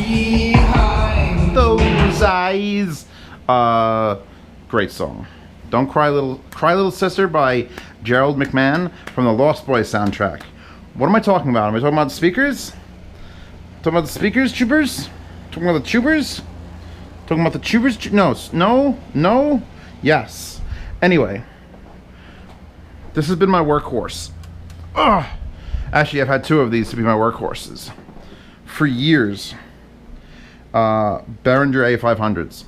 behind those eyes. Great song. Don't Cry Little Sister by Gerald McMahon from the Lost Boys soundtrack. What am I talking about? Am I talking about the speakers? Talking about the speakers, tubers? Talking about the tubers? Talking about the tubers? No. Yes. Anyway, this has been my workhorse. Ugh. Actually, I've had two of these to be my workhorses for years. Behringer A500s.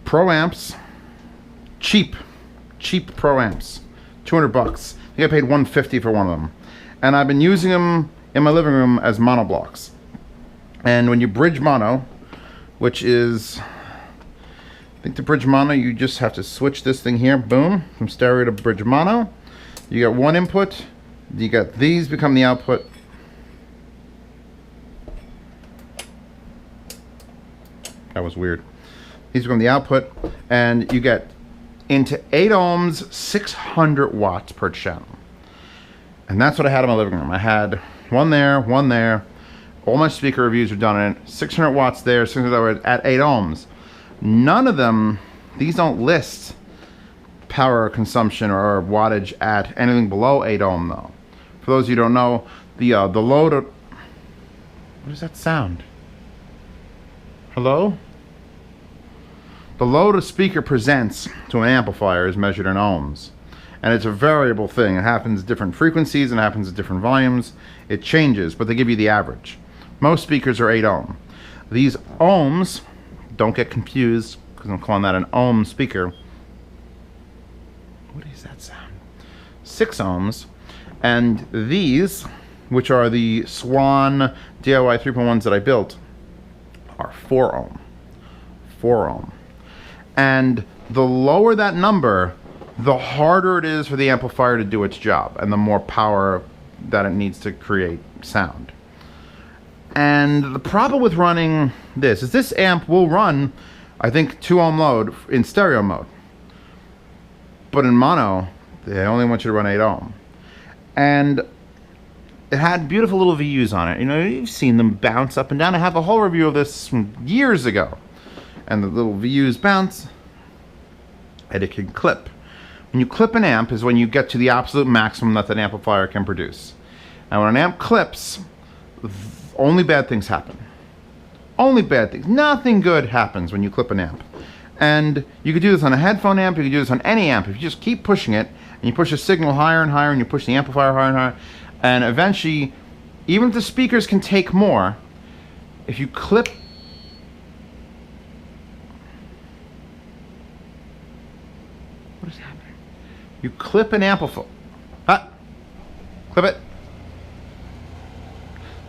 Pro amps. Cheap pro amps. $200. I think I paid $150 for one of them. And I've been using them in my living room as mono blocks. And when you bridge mono, which is, I think to bridge mono, you just have to switch this thing here, boom, from stereo to bridge mono. You got one input, you got these become the output. That was weird. These become the output, and you get into 8 ohms, 600 watts per channel. And that's what I had in my living room. I had one there, one there. All my speaker reviews are done in 600 watts there, 600 at 8 ohms. None of them, these don't list power consumption or wattage at anything below 8 ohm though. For those of you who don't know, the load of, what is that sound? Hello? The load a speaker presents to an amplifier is measured in ohms. And it's a variable thing. It happens at different frequencies and happens at different volumes. It changes, but they give you the average. Most speakers are 8 ohm. These ohms, don't get confused, because I'm calling that an ohm speaker. What is that sound? 6 ohms. And these, which are the Swan DIY 3.1s that I built, are 4 ohm. 4 ohm. And the lower that number, the harder it is for the amplifier to do its job, and the more power that it needs to create sound. And the problem with running this is this amp will run, I think, 2 ohm load in stereo mode. But in mono, they only want you to run 8 ohm. And it had beautiful little VUs on it. You know, you've seen them bounce up and down. I have a whole review of this from years ago. And the little VUs bounce, and it can clip. When you clip an amp is when you get to the absolute maximum that that amplifier can produce. And when an amp clips, only bad things happen. Only bad things. Nothing good happens when you clip an amp. And you could do this on a headphone amp, you could do this on any amp. If you just keep pushing it, and you push the signal higher and higher, and you push the amplifier higher and higher, and eventually, even if the speakers can take more, if you clip, what is happening? You clip an amplifier. Clip it.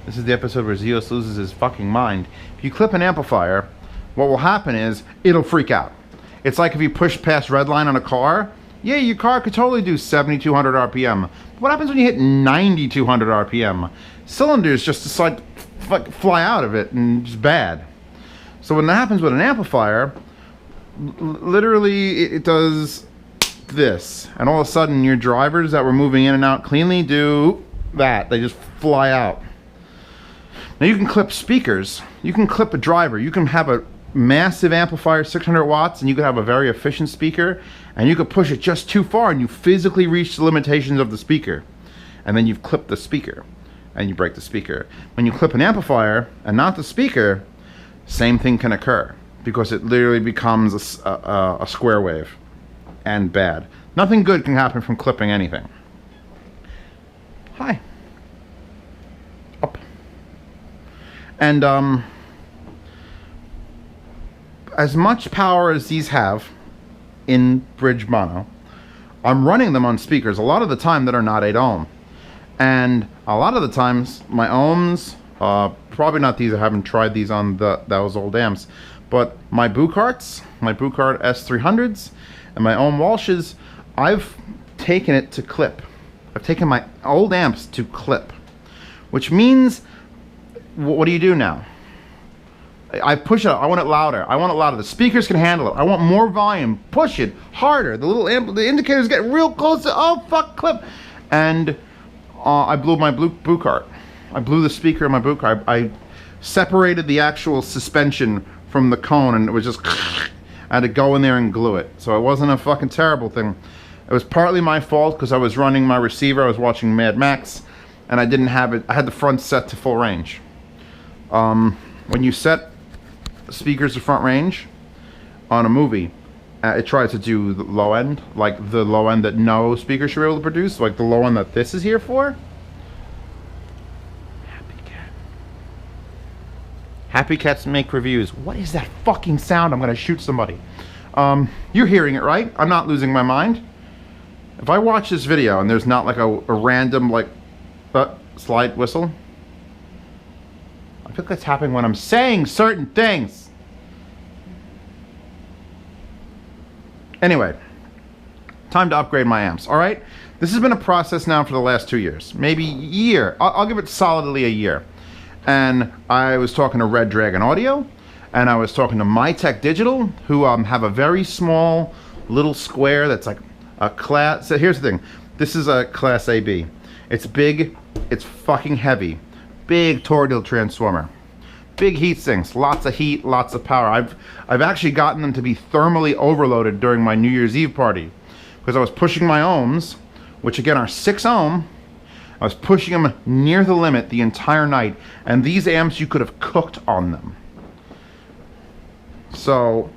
This is the episode where Zeus loses his fucking mind. If you clip an amplifier, what will happen is it'll freak out. It's like if you push past red line on a car. Yeah, your car could totally do 7,200 RPM. What happens when you hit 9,200 RPM? Cylinders just decide to fly out of it, and it's bad. So when that happens with an amplifier, literally it does this, and all of a sudden your drivers that were moving in and out cleanly do that. They just fly out. Now you can clip speakers, you can clip a driver, you can have a massive amplifier, 600 watts, and you could have a very efficient speaker, and you could push it just too far and you physically reach the limitations of the speaker, and then you've clipped the speaker and you break the speaker. When you clip an amplifier and not the speaker, same thing can occur, because it literally becomes a square wave, and bad. Nothing good can happen from clipping anything. Hi. Up. And as much power as these have in bridge mono, I'm running them on speakers a lot of the time that are not 8 ohm. And a lot of the times my ohms, probably not these, I haven't tried these on those old amps, but my Bucarts, my Bucart S300s, and my ohm Walshes, I've taken it to clip. I've taken my old amps to clip, which means, what do you do now? I push it, I want it louder. I want it louder. The speakers can handle it. I want more volume. Push it harder. The little the indicators get real close to, oh fuck, clip. And I blew my Bucart. I blew the speaker in my Bucart. I separated the actual suspension from the cone, and it was just I had to go in there and glue it. So it wasn't a fucking terrible thing. It was partly my fault because I was running my receiver. I was watching Mad Max, and I didn't have it. I had the front set to full range. When you set speakers to front range on a movie, it tries to do the low end, like the low end that no speaker should be able to produce, like the low end that this is here for. Happy Cats make reviews. What is that fucking sound? I'm gonna shoot somebody. You're hearing it, right? I'm not losing my mind. If I watch this video and there's not like a random like slide whistle, I feel like that's happening when I'm saying certain things. Anyway, time to upgrade my amps, all right? This has been a process now for the last 2 years, maybe a year. I'll give it solidly a year. And I was talking to Red Dragon Audio, and I was talking to MyTech Digital, who have a very small little square that's like a class. So here's the thing. This is a Class AB. It's big, it's fucking heavy. Big Tordil transformer. Big heat sinks, lots of heat, lots of power. I've actually gotten them to be thermally overloaded during my New Year's Eve party because I was pushing my ohms, which again are 6 ohm. I was pushing them near the limit the entire night, and these amps, you could have cooked on them. So,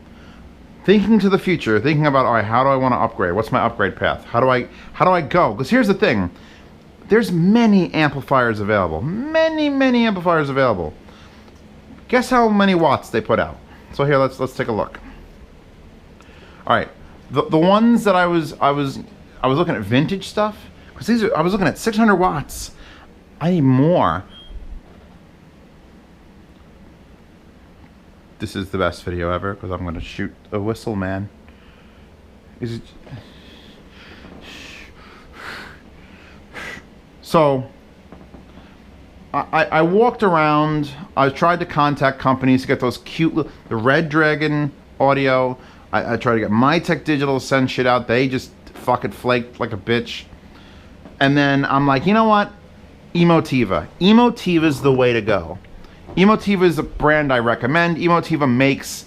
thinking to the future, thinking about, all right, how do I want to upgrade? What's my upgrade path? How do I go? Because here's the thing. There's many amplifiers available. Many amplifiers available. Guess how many watts they put out? So here, let's take a look. All right, the ones that I was looking at vintage stuff, because I was looking at 600 watts. I need more. This is the best video ever because I'm gonna shoot a whistle, man. Is it? So. I walked around. I tried to contact companies to get those cute, the Red Dragon Audio. I tried to get MyTech Digital to send shit out. They just fucking flaked like a bitch. And then I'm like, you know what? Emotiva. Emotiva's the way to go. Emotiva is a brand I recommend. Emotiva makes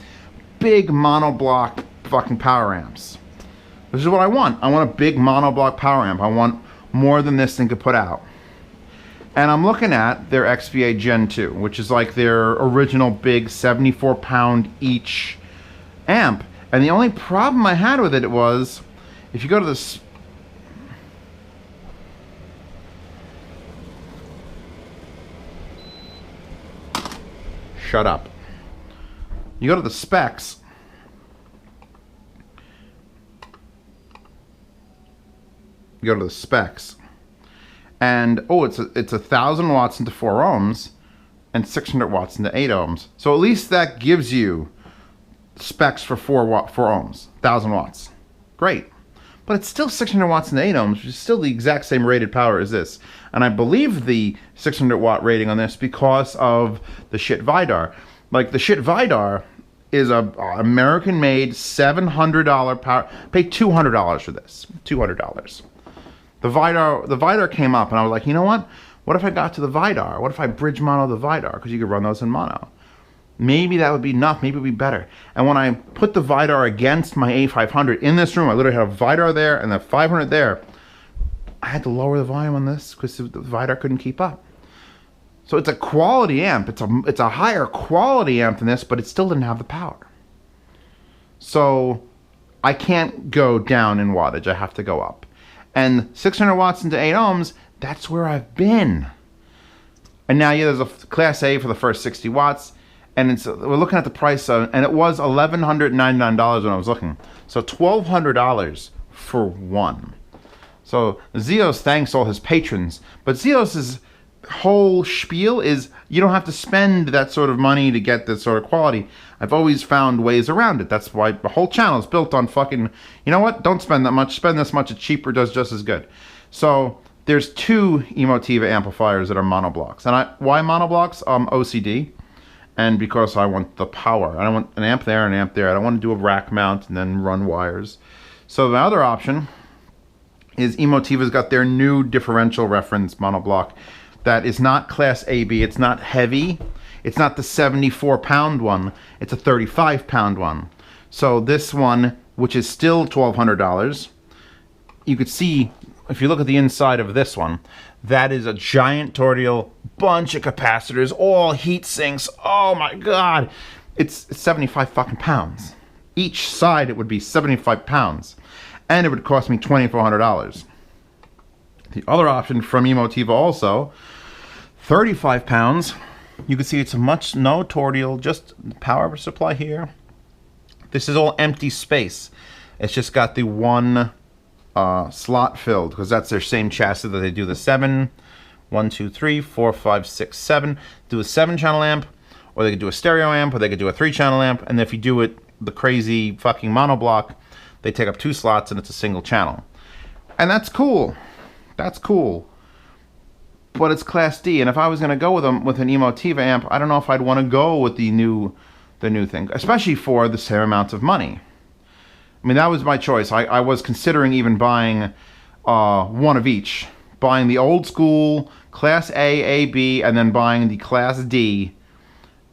big monoblock fucking power amps. This is what I want. I want a big monoblock power amp. I want more than this thing could put out. And I'm looking at their XVA Gen 2, which is like their original big 74-pound each amp. And the only problem I had with it was, if you go to this... Shut up. You go to the specs. You go to the specs. And oh, it's 1,000 watts into 4 ohms and 600 watts into 8 ohms. So at least that gives you specs for 4 ohms, 1,000 watts. Great. But it's still 600 watts into 8 ohms, which is still the exact same rated power as this. And I believe the 600 watt rating on this because of the shit Vidar. Like the shit Vidar is a American-made $700 power. Pay $200 for this. $200. The Vidar came up, and I was like, you know what? What if I got to the Vidar? What if I bridge mono the Vidar? Because you could run those in mono. Maybe that would be enough. Maybe it would be better. And when I put the Vidar against my A500 in this room, I literally had a Vidar there and the 500 there. I had to lower the volume on this because the Vidar couldn't keep up. So it's a quality amp. It's a higher quality amp than this, but it still didn't have the power. So I can't go down in wattage. I have to go up. And 600 watts into 8 ohms, that's where I've been. And now, yeah, there's a Class A for the first 60 watts. And we're looking at the price of, and it was $1,199 when I was looking. So $1,200 for one. So Zeos thanks all his patrons. But Zeos's whole spiel is you don't have to spend that sort of money to get this sort of quality. I've always found ways around it. That's why the whole channel is built on fucking, you know what? Don't spend that much. Spend this much. It's cheaper, does just as good. So there's 2 Emotiva amplifiers that are monoblocks. And why monoblocks? OCD. And because I want the power. I don't want an amp there and an amp there. I don't want to do a rack mount and then run wires. So the other option is Emotiva's got their new differential reference monoblock that is not Class AB. It's not heavy. It's not the 74-pound one. It's a 35-pound one. So this one, which is still $1,200, you could see, if you look at the inside of this one, that is a giant tortoise, bunch of capacitors, all heat sinks. Oh my God. It's 75 fucking pounds. Each side it would be 75 pounds. And it would cost me $2,400. The other option from Emotiva also, 35 pounds. You can see it's a no tortoise, just power supply here. This is all empty space. It's just got the one slot filled, because that's their same chassis that they do the 7, 1, 2, 3, 4, 5, 6, 7. Do a 7-channel amp, or they could do a stereo amp, or they could do a 3-channel amp. And if you do it the crazy fucking monoblock, they take up 2 slots and it's a single channel. And that's cool. That's cool. But it's Class D, and if I was going to go with an Emotiva amp, I don't know if I'd want to go with the new thing, especially for the same amount of money. I mean, that was my choice. I was considering even buying one of each. Buying the old school Class A, A, B, and then buying the Class D,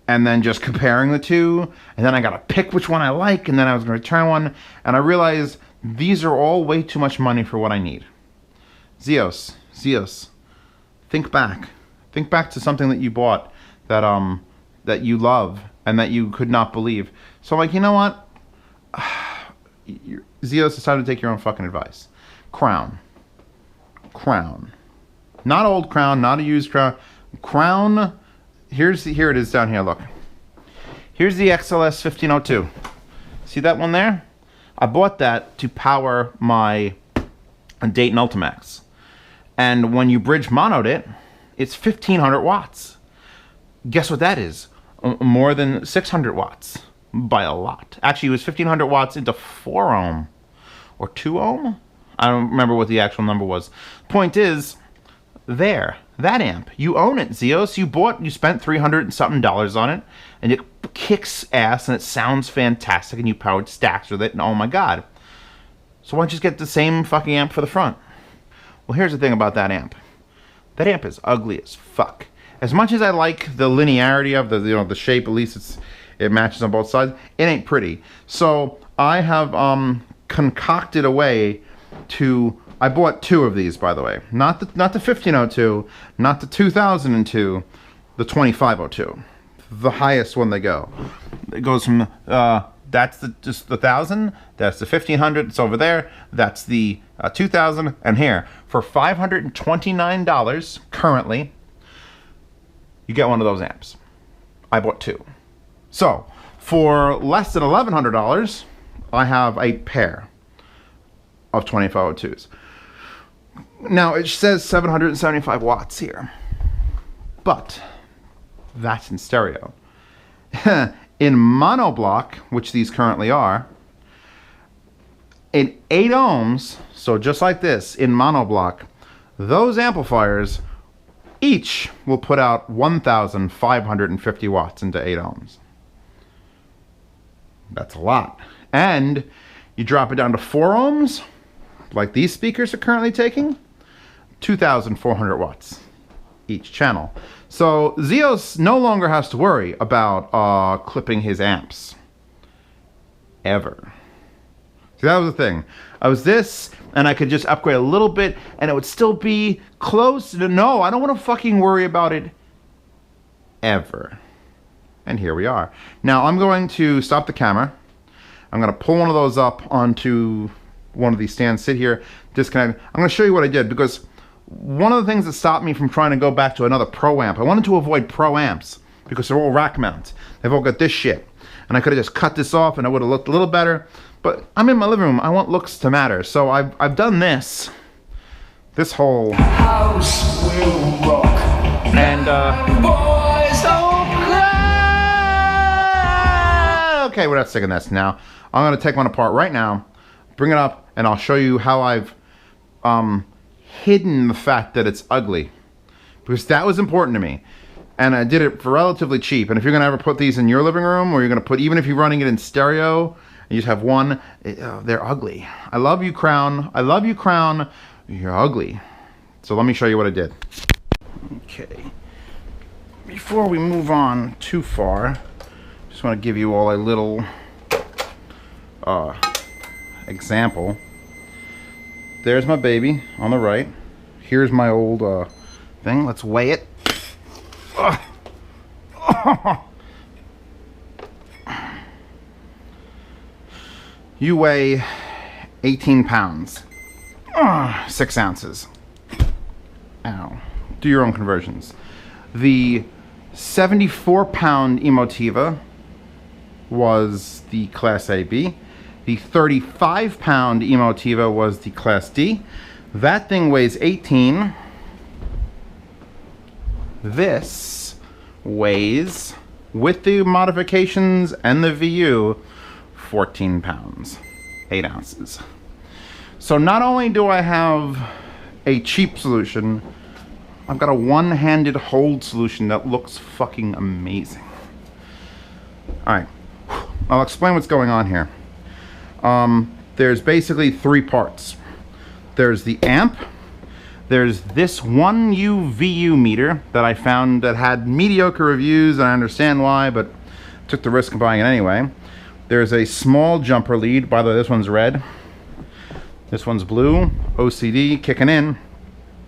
and then just comparing the two, and then I gotta pick which one I like, and then I was gonna return one, and I realized these are all way too much money for what I need. Zeos, think back. Think back to something that you bought that you love and that you could not believe. So I'm like, you know what? Zeos, it's time to take your own fucking advice. Crown. Not old Crown, not a used Crown. Crown. Here it is down here, look. Here's the XLS 1502. See that one there? I bought that to power my Dayton Ultimax. And when you bridge monoed it, it's 1500 watts. Guess what that is? More than 600 watts. By a lot. Actually, it was 1500 watts into 4 ohm. Or 2 ohm? I don't remember what the actual number was. Point is, that amp, you own it, Zeos. You spent $300 and something on it, and it kicks ass, and it sounds fantastic, and you powered stacks with it, and oh my God. So why don't you just get the same fucking amp for the front? Well, here's the thing about that amp. That amp is ugly as fuck. As much as I like the linearity of the shape, at least it matches on both sides, it ain't pretty. So I have concocted a way to. I bought 2 of these, by the way. Not the 1502, not the 2002, the 2502. The highest one they go. It goes from that's just the 1000, that's the 1500, it's over there, that's the 2000, and here for $529 currently, you get one of those amps. I bought 2. So for less than $1,100, I have a pair of 2502s. Now it says 775 watts here, but that's in stereo. In monoblock, which these currently are, in 8 ohms, so just like this, in monoblock, those amplifiers each will put out 1,550 watts into 8 ohms. That's a lot. And you drop it down to 4 ohms, like these speakers are currently taking, 2,400 watts each channel. So Zeos no longer has to worry about clipping his amps. Ever. See, that was the thing. I was this, and I could just upgrade a little bit, and it would still be close. No, I don't want to fucking worry about it ever. And here we are. Now I'm going to stop the camera. I'm going to pull one of those up onto one of these stands, sit here, disconnect. I'm going to show you what I did, because one of the things that stopped me from trying to go back to another Pro amp, I wanted to avoid Pro amps because they're all rack mount. They've all got this shit. And I could have just cut this off and it would have looked a little better. But I'm in my living room. I want looks to matter. So I've done this. This whole house will rock. And okay, we're not sticking this now. I'm gonna take one apart right now, bring it up, and I'll show you how I've hidden the fact that it's ugly, because that was important to me, and I did it for relatively cheap. And if you're gonna ever put these in your living room, or you're gonna put, even if you're running it in stereo and you just have one, they're ugly. I love you, Crown. I love you, Crown. You're ugly. So let me show you what I did. Okay, before we move on too far, just want to give you all a little example. There's my baby on the right. Here's my old thing. Let's weigh it. You weigh 18 pounds. 6 ounces. Ow. Do your own conversions. The 74-pound Emotiva was the Class AB. The 35-pound Emotiva was the Class D. That thing weighs 18. This weighs, with the modifications and the VU, 14 pounds, 8 ounces. So not only do I have a cheap solution, I've got a one-handed hold solution that looks fucking amazing. Alright, I'll explain what's going on here. There's basically 3 parts. There's the amp, there's this 1U VU meter that I found that had mediocre reviews, and I understand why, but took the risk of buying it anyway. There's a small jumper lead. By the way, this one's red. This one's blue. OCD kicking in.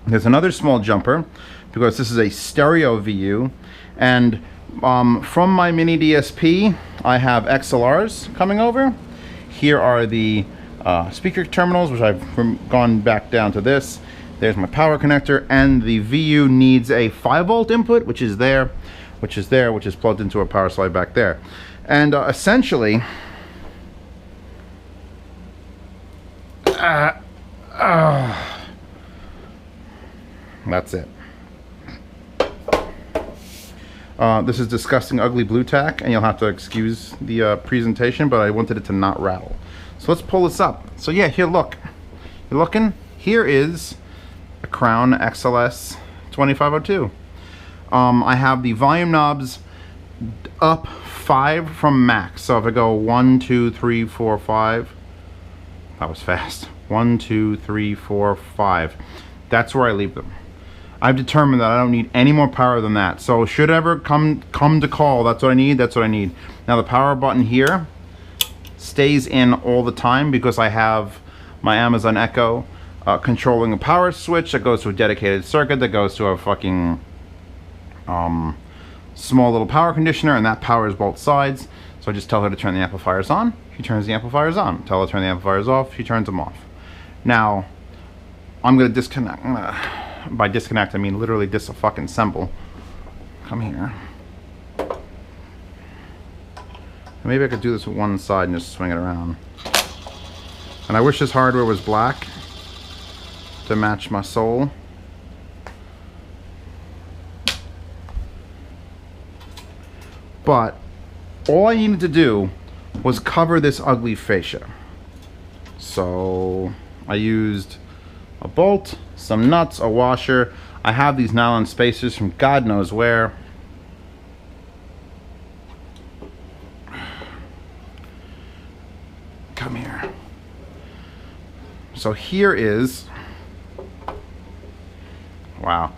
There's another small jumper because this is a stereo VU. And from my mini DSP, I have XLRs coming over. Here are the speaker terminals, which I've gone back down to this. There's my power connector, and the VU needs a 5-volt input, which is there, which is plugged into a power supply back there. And essentially, that's it. This is disgusting, ugly blue tack, and you'll have to excuse the presentation, but I wanted it to not rattle. So let's pull this up. So yeah, here, look. You're looking? Here is a Crown XLS 2502. I have the volume knobs up 5 from max. So if I go 1, 2, 3, 4, 5, that was fast. 1, 2, 3, 4, 5. That's where I leave them. I've determined that I don't need any more power than that. So should it ever come to call, that's what I need, that's what I need. Now the power button here stays in all the time because I have my Amazon Echo controlling a power switch that goes to a dedicated circuit that goes to a fucking small little power conditioner, and that powers both sides. So I just tell her to turn the amplifiers on, she turns the amplifiers on. Tell her to turn the amplifiers off, she turns them off. Now, I'm gonna disconnect. By disconnect, I mean literally dis-fucking-assemble. Come here. Maybe I could do this with one side and just swing it around. And I wish this hardware was black to match my soul. But all I needed to do was cover this ugly fascia. So I used a bolt, some nuts, a washer. I have these nylon spacers from God knows where. Come here. So here is, wow.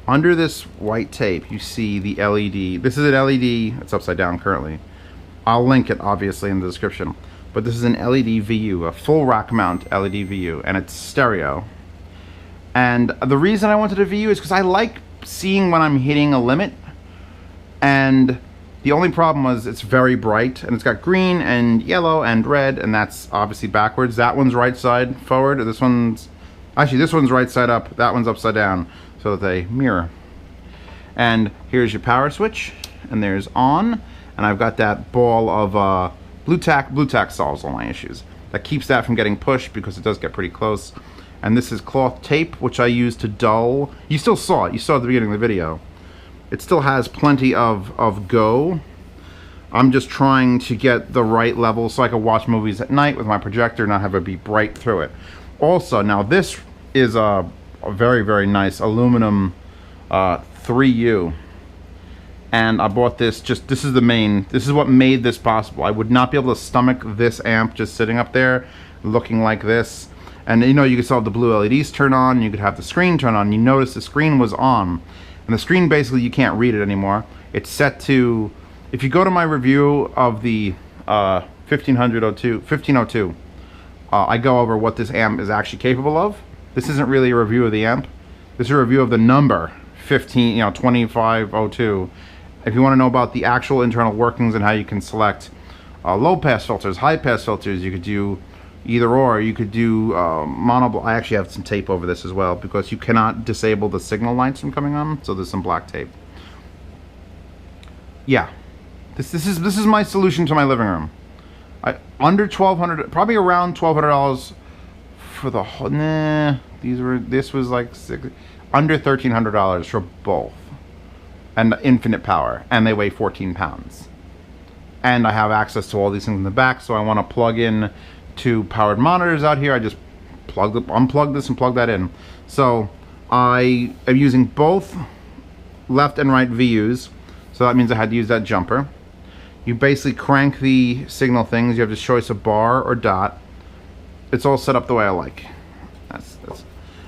Under this white tape, you see the LED. This is an LED. It's upside down currently. I'll link it, obviously, in the description. But this is an LED VU, a full rack mount LED VU, and it's stereo. And the reason I wanted a VU is because I like seeing when I'm hitting a limit. And the only problem was it's very bright, and it's got green and yellow and red, and that's obviously backwards. That one's right side forward. This one's, actually this one's right side up. That one's upside down, so that they mirror. And here's your power switch, and there's on, and I've got that ball of blue tack. Blue tack solves all my issues. That keeps that from getting pushed because it does get pretty close. And this is cloth tape, which I use to dull. You still saw it. You saw it at the beginning of the video. It still has plenty of go. I'm just trying to get the right level so I can watch movies at night with my projector and not have it be bright through it. Also, now this is a very, very nice aluminum 3U. And I bought this, this is what made this possible. I would not be able to stomach this amp just sitting up there looking like this. And you know, you could still have the blue LEDs turn on, you could have the screen turn on. You notice the screen was on. And the screen, basically, you can't read it anymore. It's set to, if you go to my review of the 1502, I go over what this amp is actually capable of. This isn't really a review of the amp. This is a review of the number 2502. If you want to know about the actual internal workings and how you can select low pass filters, high pass filters, you could do either or. You could do mono. I actually have some tape over this as well because you cannot disable the signal lights from coming on. So there's some black tape. Yeah, this is my solution to my living room. Under $1,200, probably around $1,200 for the whole. Nah, this was like under $1,300 for both, and infinite power, and they weigh 14 pounds. And I have access to all these things in the back, so I want to plug in to powered monitors out here. I just unplug this and plug that in. So I am using both left and right VUs, so that means I had to use that jumper. You basically crank the signal things. You have the choice of bar or dot. It's all set up the way I like.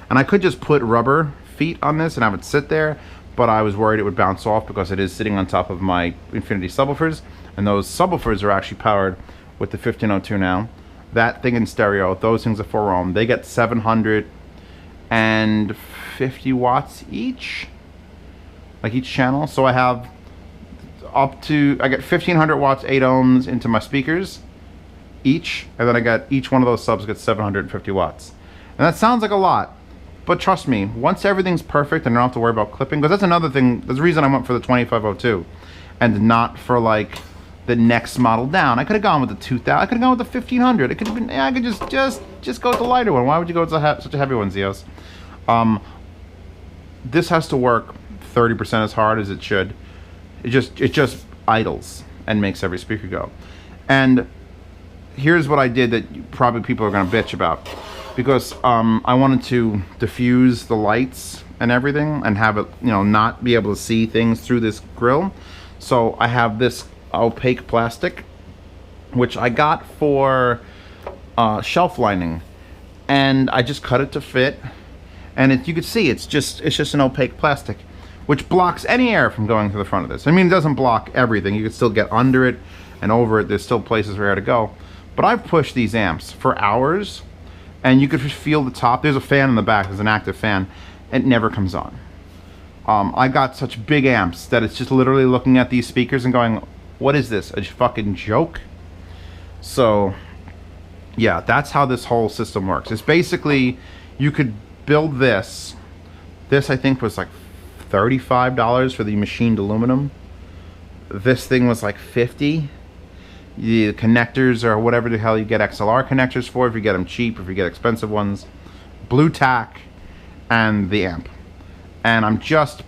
And I could just put rubber feet on this and have it sit there, but I was worried it would bounce off because it is sitting on top of my Infinity subwoofers, and those subwoofers are actually powered with the 1502 now. That thing in stereo, those things are 4 ohm. They get 750 watts each, like each channel. So I have I get 1500 watts, 8 ohms into my speakers each, and then I got each one of those subs gets 750 watts. And that sounds like a lot, but trust me, once everything's perfect and I don't have to worry about clipping, because that's another thing, there's a reason I went for the 2502 and not for like the next model down. I could have gone with the 2000, I could have gone with the 1500. It could have been, I could just go with the lighter one. Why would you go with such a heavy one, Zeos? This has to work 30% as hard as it should. It just idles and makes every speaker go. And here's what I did that probably people are going to bitch about, because I wanted to diffuse the lights and everything and have it, not be able to see things through this grill. So I have this opaque plastic, which I got for shelf lining, and I just cut it to fit. And you can see it's just an opaque plastic, which blocks any air from going to the front of this. I mean, it doesn't block everything. You can still get under it and over it. There's still places for air to go. But I've pushed these amps for hours, and you could just feel the top. There's a fan in the back. There's an active fan. It never comes on. I got such big amps that it's just literally looking at these speakers and going, what is this, a fucking joke? So, yeah, that's how this whole system works. It's basically, you could build this. This, I think, was like $35 for the machined aluminum. This thing was like $50. The connectors are whatever the hell you get XLR connectors for, if you get them cheap, if you get expensive ones. Blue tack and the amp. And I'm just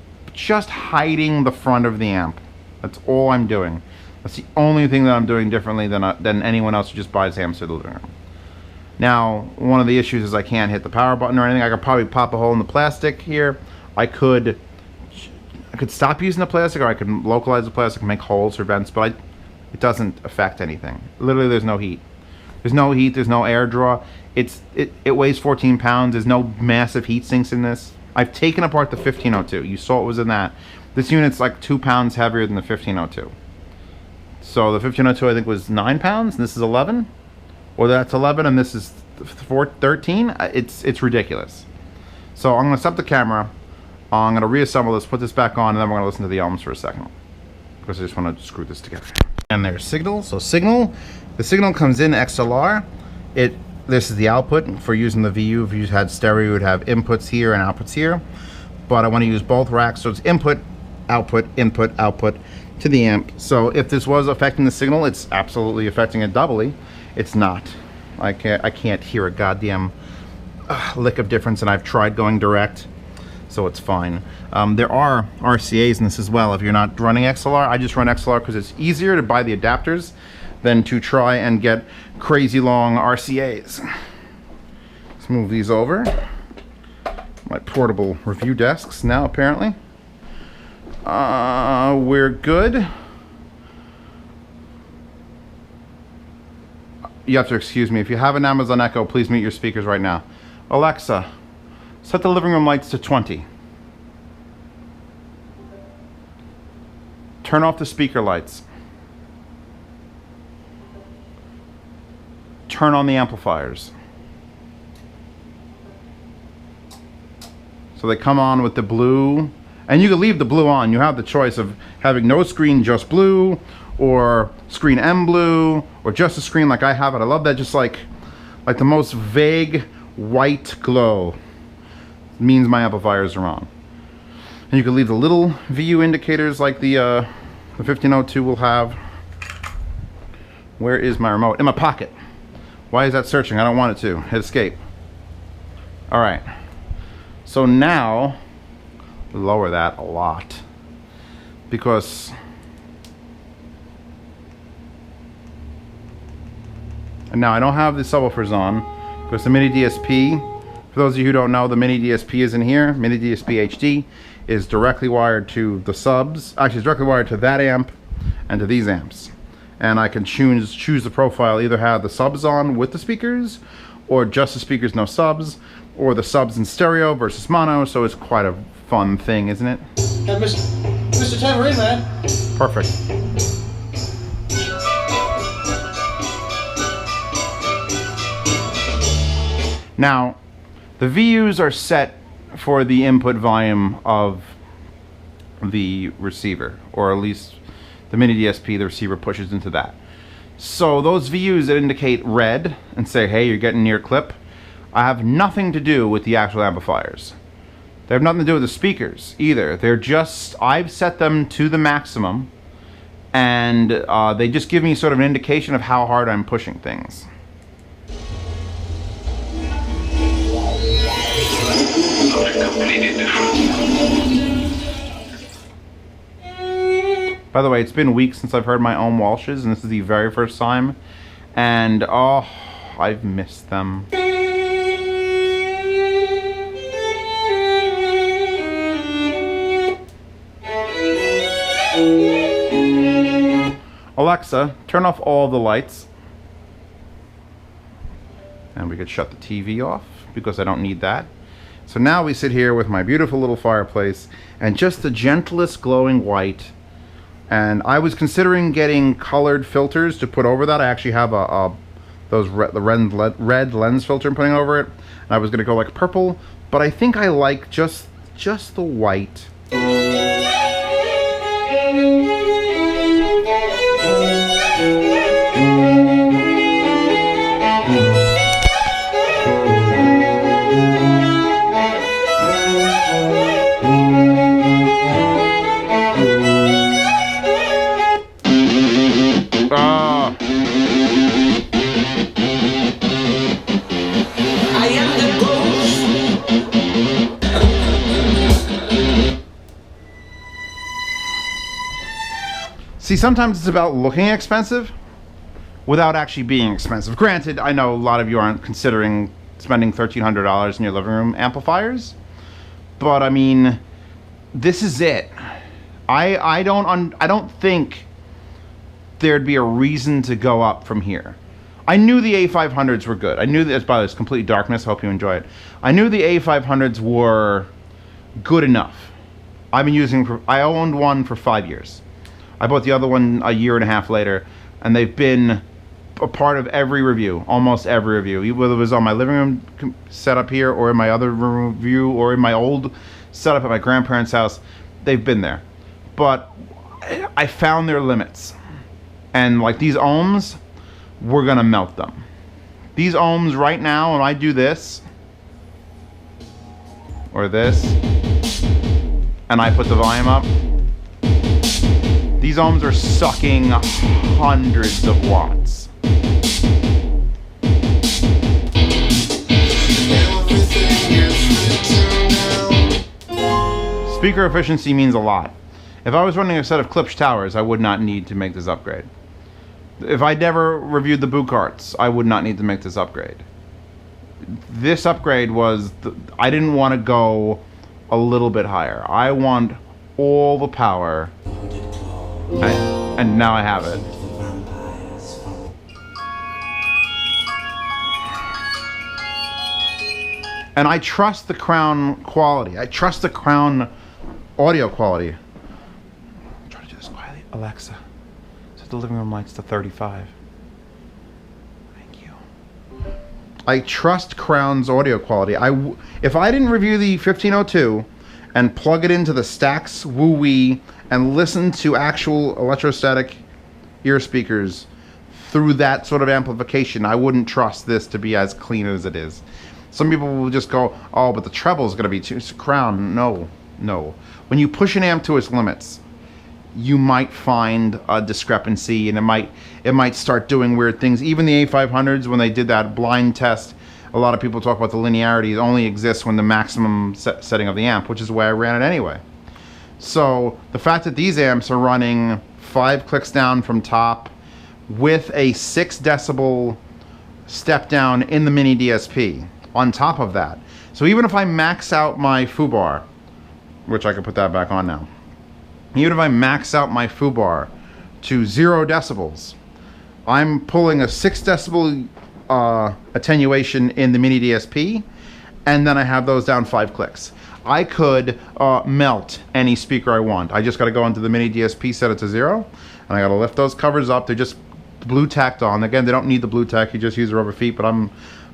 hiding the front of the amp. That's all I'm doing. That's the only thing that I'm doing differently than anyone else who just buys amps for the living room. Now, one of the issues is I can't hit the power button or anything. I could probably pop a hole in the plastic here. I could stop using the plastic, or I could localize the plastic and make holes for vents, but it doesn't affect anything. Literally, there's no heat. There's no heat, there's no air draw. It weighs 14 pounds. There's no massive heat sinks in this. I've taken apart the 1502. You saw it was in that. This unit's like 2 pounds heavier than the 1502. So the 1502 I think was 9 pounds, and this is 11? Or that's 11 and this is 13? It's ridiculous. So I'm going to stop the camera. I'm going to reassemble this, put this back on, and then we're going to listen to the albums for a second, because I just want to screw this together. And there's signal. So signal, the signal comes in XLR. This is the output for using the VU. If you had stereo, you would have inputs here and outputs here. But I want to use both racks, so it's input, output to the amp. So if this was affecting the signal, it's absolutely affecting it doubly. It's not. I can't hear a goddamn lick of difference, and I've tried going direct, so it's fine. There are RCAs in this as well. If you're not running XLR, I just run XLR because it's easier to buy the adapters than to try and get crazy long RCAs. Let's move these over. My portable review desks now, apparently. We're good. You have to excuse me. If you have an Amazon Echo, please mute your speakers right now. Alexa, set the living room lights to 20. turn off the speaker lights. Turn on the amplifiers. So they come on with the blue, and you can leave the blue on. You have the choice of having no screen, just blue, or screen and blue, or just a screen like I have it. I love that, just like the most vague white glow means my amplifiers are on. And you can leave the little VU indicators like the 1502 will have. Where is my remote? In my pocket. Why is that searching? I don't want it to. Hit escape. All right. So now, lower that a lot, because and now I don't have the subwoofers on because the Mini DSP, for those of you who don't know, the Mini DSP is in here. Mini DSP HD is directly wired to the subs. Actually, it's directly wired to that amp and to these amps. And I can choose the profile, either have the subs on with the speakers, or just the speakers, no subs, or the subs in stereo versus mono. So it's quite a fun thing, isn't it? Hey, Mr. Tambourine Man. Perfect. Now, the VUs are set for the input volume of the receiver, or at least the Mini DSP, the receiver pushes into that. So those VUs that indicate red and say, hey, you're getting near clip, I have nothing to do with the actual amplifiers. They have nothing to do with the speakers either. They're just, I've set them to the maximum, and they just give me sort of an indication of how hard I'm pushing things. Completely different. By the way, it's been weeks since I've heard my own Walshes, and this is the very first time, and oh, I've missed them. Alexa, turn off all the lights. And we could shut the TV off because I don't need that. So now we sit here with my beautiful little fireplace and just the gentlest glowing white. And I was considering getting colored filters to put over that. I actually have the red lens filter I'm putting over it. And I was gonna go like purple, but I think I like just the white. See, sometimes it's about looking expensive without actually being expensive. Granted, I know a lot of you aren't considering spending $1,300 in your living room amplifiers, but I mean, this is it. I don't think there'd be a reason to go up from here. I knew the A500s were good. I knew that, by the way, it's complete darkness. Hope you enjoy it. I knew the A500s were good enough. I owned one for 5 years. I bought the other one a year and a half later, and they've been a part of every review, almost every review, whether it was on my living room setup here, or in my other room review, or in my old setup at my grandparents' house. They've been there. But I found their limits. And like these ohms, we're gonna melt them. These ohms right now, when I do this, or this, and I put the volume up, these ohms are sucking hundreds of watts. Speaker efficiency means a lot. If I was running a set of Klipsch towers, I would not need to make this upgrade. If I never reviewed the Bucarts, I would not need to make this upgrade. This upgrade was, I didn't want to go a little bit higher. I want all the power. And now I have it. And I trust the Crown quality. I trust the Crown audio quality. I'm trying to do this quietly. Alexa, set the living room lights to 35. Thank you. I trust Crown's audio quality. If I didn't review the 1502 and plug it into the Stax Woo-Wee and listen to actual electrostatic ear speakers through that sort of amplification, I wouldn't trust this to be as clean as it is. Some people will just go, oh, but the treble is going to be too... Crown, no. When you push an amp to its limits, you might find a discrepancy, and it might start doing weird things. Even the A500s, when they did that blind test, a lot of people talk about the linearity. It only exists when the maximum setting of the amp, which is the way I ran it anyway. So the fact that these amps are running 5 clicks down from top with a 6 decibel step down in the mini DSP on top of that. So even if I max out my foobar, which I can put that back on now, even if I max out my foobar to 0 decibels, I'm pulling a 6 decibel attenuation in the mini DSP, and then I have those down 5 clicks. I could melt any speaker I want. I just got to go into the mini DSP, set it to 0, and I got to lift those covers up. They're just blue tacked on. Again, they don't need the blue tack. You just use the rubber feet, but I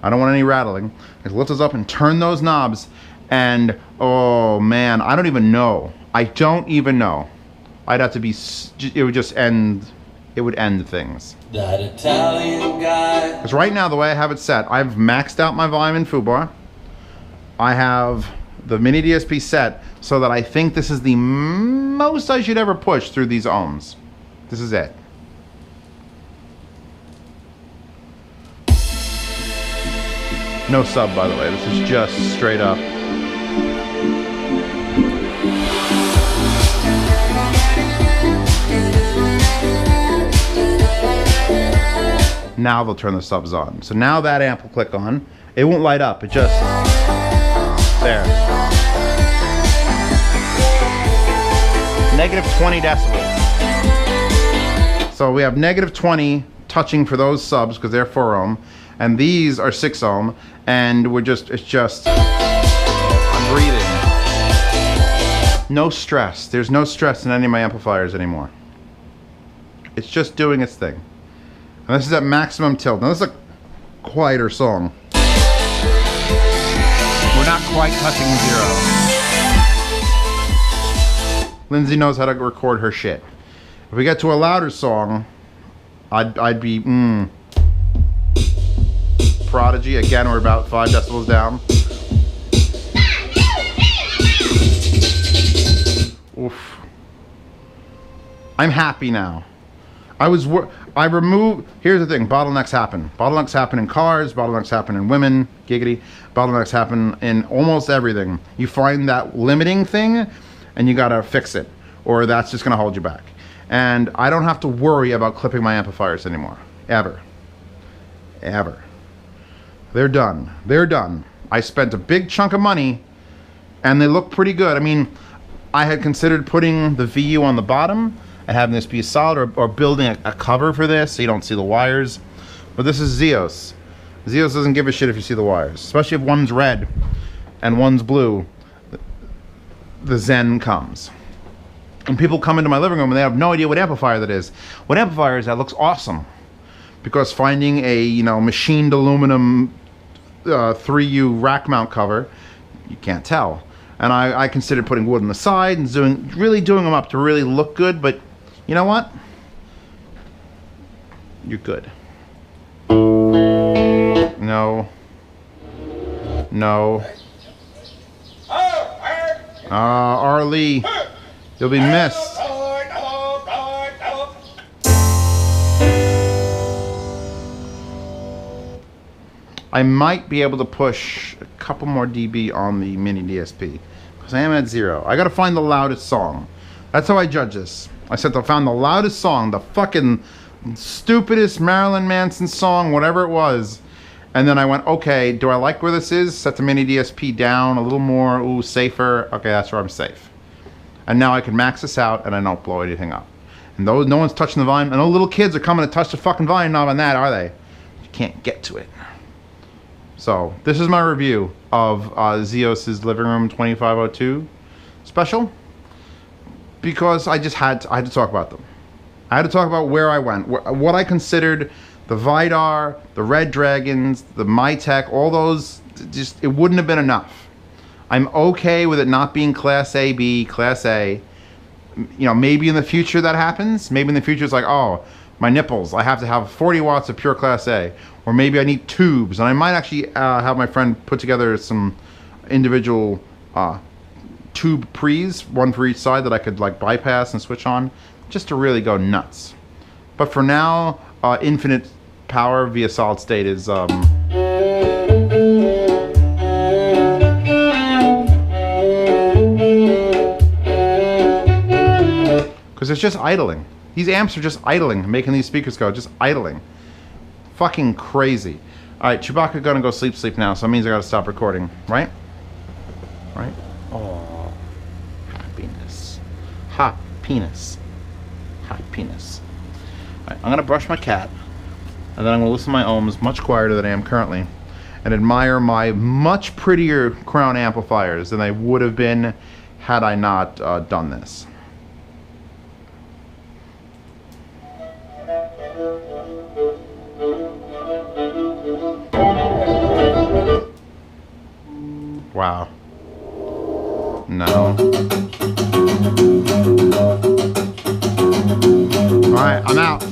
don't want any rattling. I lift those up and turn those knobs, and oh man, I don't even know. I'd have to be, it would just end, it would end things. That Italian guy. Because right now, the way I have it set, I've maxed out my volume in foobar. I have the mini DSP set so that I think this is the most I should ever push through these ohms. This is it. No sub, by the way. This is just straight up. Now they'll turn the subs on. So now that amp will click on. It won't light up. It just... there. Negative 20 decibels. So we have negative 20 touching for those subs because they're 4 ohm. And these are 6 ohm. And it's just... I'm breathing. No stress. There's no stress in any of my amplifiers anymore. It's just doing its thing. And this is at maximum tilt. Now this is a quieter song. We're not quite touching 0. Lindsay knows how to record her shit. If we get to a louder song, I'd be Prodigy. Again, we're about 5 decibels down. Oof. I'm happy now. Here's the thing, bottlenecks happen. Bottlenecks happen in cars, bottlenecks happen in women, giggity. Bottlenecks happen in almost everything. You find that limiting thing and you gotta fix it, or that's just gonna hold you back. And I don't have to worry about clipping my amplifiers anymore, ever. They're done. I spent a big chunk of money and they look pretty good. I mean, I had considered putting the VU on the bottom and having this be solid, or building a cover for this so you don't see the wires. But this is Zeos. Zeos doesn't give a shit if you see the wires, especially if one's red and one's blue. The Zen comes. And people come into my living room and they have no idea what amplifier that is. What amplifier is that? Looks awesome. Because finding a machined aluminum 3U rack mount cover, you can't tell. And I considered putting wood on the side and really doing them up to really look good, but you know what? You're good. No. Arlie, you'll be missed. I might be able to push a couple more dB on the mini DSP because I am at 0. I gotta find the loudest song. That's how I judge this. I said I found the loudest song, the fucking stupidest Marilyn Manson song, whatever it was. And then I went, okay, do I like where this is? Set the mini DSP down a little more, safer. Okay, that's where I'm safe. And now I can max this out and I don't blow anything up. And no one's touching the volume. And no little kids are coming to touch the fucking volume knob on that, are they? You can't get to it. So this is my review of Zeos's Living Room 2502 special, because I had to talk about them. I had to talk about where I went, what I considered the Vidar, the Red Dragons, the Mytek, all those, just, it wouldn't have been enough. I'm okay with it not being Class A, B, Class A. You know, maybe in the future that happens. Maybe in the future it's like, oh, my nipples, I have to have 40 watts of pure Class A. Or maybe I need tubes. And I might actually have my friend put together some individual tube pre's, one for each side that I could like bypass and switch on, just to really go nuts. But for now, infinite power via solid state is because it's just idling. These amps are just idling, making these speakers go, just idling. Fucking crazy. Alright, Chewbacca gonna go sleep now, so that means I gotta stop recording, right? Right? Oh, happiness. Hot penis. Hot penis. Alright, I'm gonna brush my cat, and then I'm gonna listen to my ohms much quieter than I am currently, and admire my much prettier crown amplifiers than they would have been had I not done this. Wow. No. Alright, I'm out.